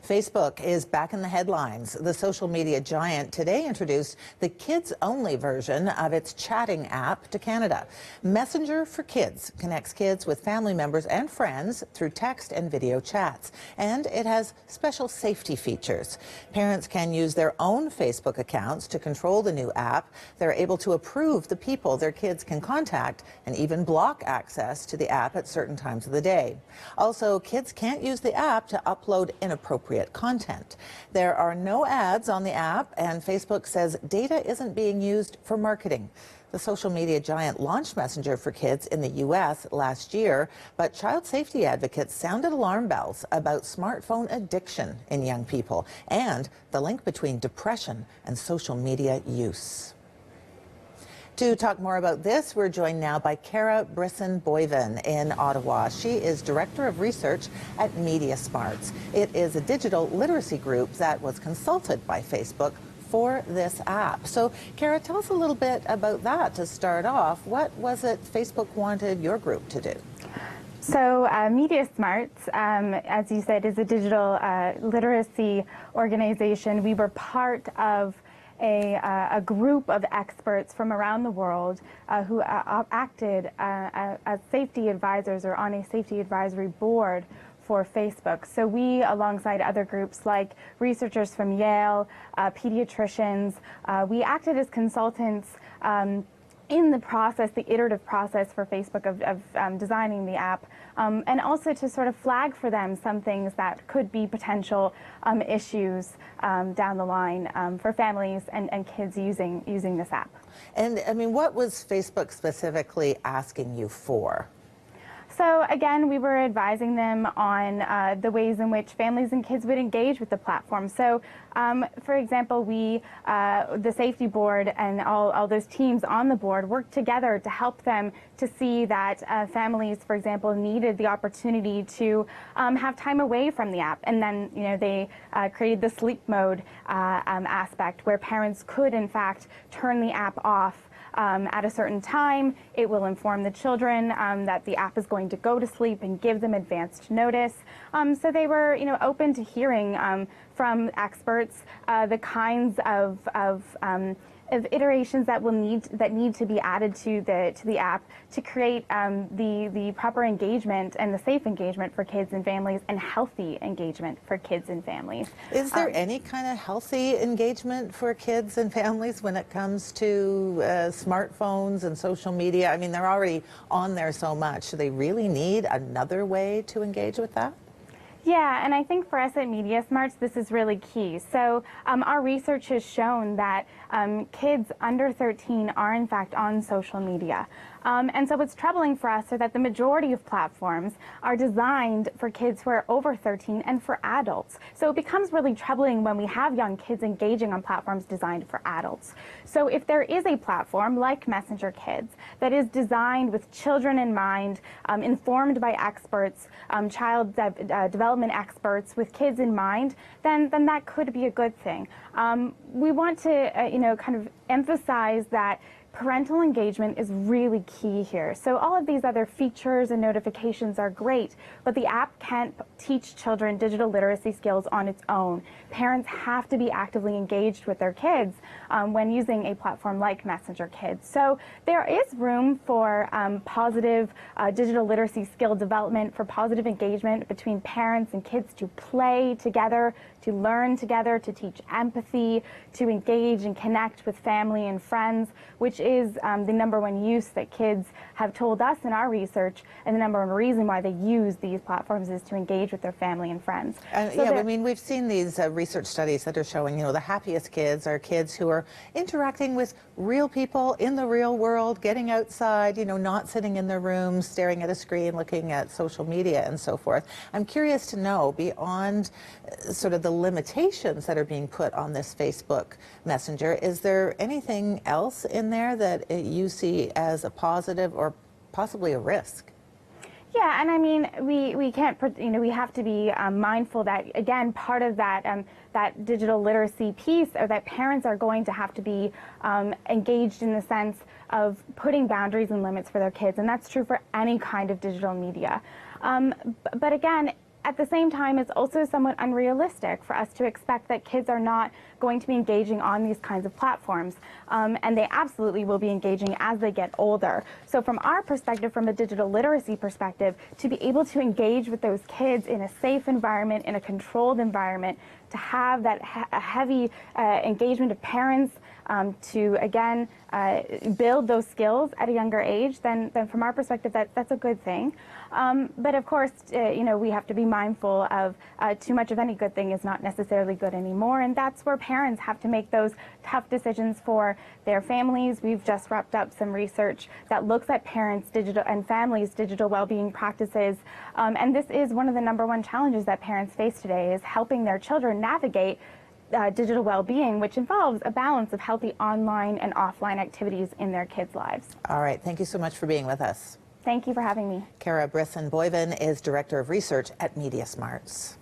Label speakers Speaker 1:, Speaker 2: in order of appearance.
Speaker 1: Facebook is back in the headlines. The social media giant today introduced the kids-only version of its chatting app to Canada. Messenger for Kids connects kids with family members and friends through text and video chats, and it has special safety features. Parents can use their own Facebook accounts to control the new app. They're able to approve the people their kids can contact and even block access to the app at certain times of the day. Also, kids can't use the app to upload inappropriate content. There are no ads on the app, and Facebook says data isn't being used for marketing. The social media giant launched Messenger for Kids in the U.S. last year, but child safety advocates sounded alarm bells about smartphone addiction in young people and the link between depression and social media use. To talk more about this, we're joined now by Brisson-Boivin in Ottawa. She is Director of Research at Media Smarts. It is a digital literacy group that was consulted by Facebook for this app. So, Kara, tell us a little bit about that to start off. What was it Facebook wanted your group to do?
Speaker 2: So Media Smarts, as you said, is a digital literacy organization. We were part of a group of experts from around the world who acted as safety advisors or on a safety advisory board for Facebook. So we, alongside other groups like researchers from Yale, pediatricians, we acted as consultants in the process, the iterative process for Facebook of designing the app, and also to sort of flag for them some things that could be potential issues down the line for families and kids using this app.
Speaker 1: And I mean, what was Facebook specifically asking you for?
Speaker 2: So again, we were advising them on the ways in which families and kids would engage with the platform. So, for example, we, the safety board and all those teams on the board worked together to help them to see that families, for example, needed the opportunity to have time away from the app. And then, you know, they created the sleep mode aspect where parents could, in fact, turn the app off at a certain time. It will inform the children that the app is going to go to sleep and give them advanced notice. So they were, you know, open to hearing from experts the kinds of iterations that need to be added to the app to create the proper engagement and the safe engagement for kids and families and healthy engagement for kids and families.
Speaker 1: Is there any kind of healthy engagement for kids and families when it comes to smartphones and social media? I mean, they're already on there so much. Do they really need another way to engage with that?
Speaker 2: Yeah, and I think for us at Media Smarts, this is really key. So our research has shown that kids under 13 are in fact on social media. And so what's troubling for us is that the majority of platforms are designed for kids who are over 13 and for adults. So it becomes really troubling when we have young kids engaging on platforms designed for adults. So if there is a platform like Messenger Kids that is designed with children in mind, informed by experts, child development experts with kids in mind, then that could be a good thing. We want to, you know, kind of emphasize that parental engagement is really key here. So all of these other features and notifications are great, but the app can't teach children digital literacy skills on its own. Parents have to be actively engaged with their kids when using a platform like Messenger Kids. So there is room for positive digital literacy skill development, for positive engagement between parents and kids to play together, to learn together, to teach empathy, to engage and connect with family and friends, which is the #1 use that kids have told us in our research, and the #1 reason why they use these platforms is to engage with their family and friends. So
Speaker 1: yeah, I mean, we've seen these research studies that are showing, you know, the happiest kids are kids who are interacting with real people in the real world, getting outside, you know, not sitting in their rooms, staring at a screen, looking at social media and so forth. I'm curious to know, beyond sort of the limitations that are being put on this Facebook Messenger, is there anything else in there that you see as a positive or possibly a risk?
Speaker 2: Yeah, and I mean, we can't, you know, we have to be mindful that, again, part of that that digital literacy piece, or that parents are going to have to be engaged in the sense of putting boundaries and limits for their kids, and that's true for any kind of digital media. But again, at the same time, it's also somewhat unrealistic for us to expect that kids are not going to be engaging on these kinds of platforms. And they absolutely will be engaging as they get older. So from our perspective, from a digital literacy perspective, to be able to engage with those kids in a safe environment, in a controlled environment, to have that heavy engagement of parents to, again, build those skills at a younger age, then from our perspective, that's a good thing. But of course, we have to be mindful of too much of any good thing is not necessarily good anymore, and that's where parents have to make those tough decisions for their families. We've just wrapped up some research that looks at parents' digital and families' digital well-being practices, and this is one of the #1 challenges that parents face today, is helping their children navigate digital well-being, which involves a balance of healthy online and offline activities in their kids' lives.
Speaker 1: All right, thank you so much for being with us.
Speaker 2: Thank you for having me.
Speaker 1: Brisson-Boivin is Director of Research at Media Smarts.